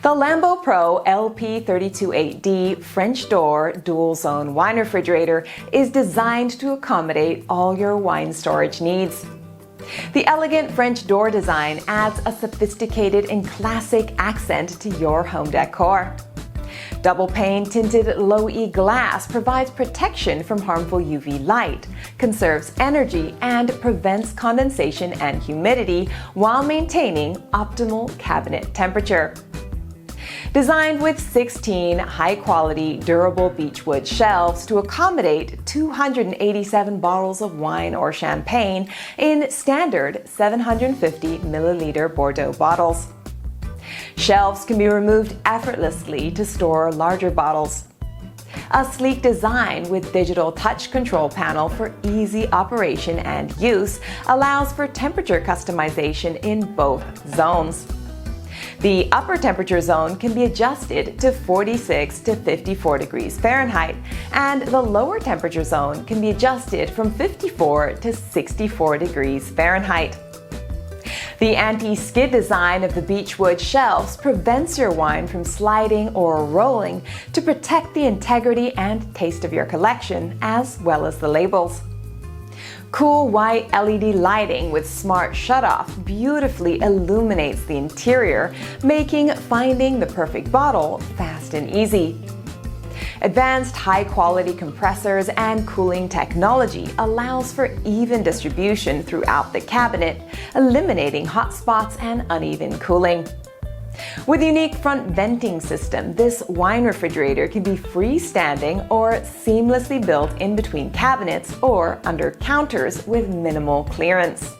The Lanbopro LP328D French door dual zone wine refrigerator is designed to accommodate all your wine storage needs. The elegant French door design adds a sophisticated and classic accent to your home decor. Double pane tinted low-E glass provides protection from harmful UV light, conserves energy, and prevents condensation and humidity while maintaining optimal cabinet temperature. Designed with 16 high-quality, durable beechwood shelves to accommodate 287 bottles of wine or champagne in standard 750 milliliter Bordeaux bottles. Shelves can be removed effortlessly to store larger bottles. A sleek design with digital touch control panel for easy operation and use allows for temperature customization in both zones. The upper temperature zone can be adjusted to 46 to 54 degrees Fahrenheit, and the lower temperature zone can be adjusted from 54 to 64 degrees Fahrenheit. The anti-skid design of the beechwood shelves prevents your wine from sliding or rolling to protect the integrity and taste of your collection, as well as the labels. Cool white LED lighting with smart shutoff beautifully illuminates the interior, making finding the perfect bottle fast and easy. Advanced high-quality compressors and cooling technology allows for even distribution throughout the cabinet, eliminating hot spots and uneven cooling. With a unique front venting system, this wine refrigerator can be freestanding or seamlessly built in between cabinets or under counters with minimal clearance.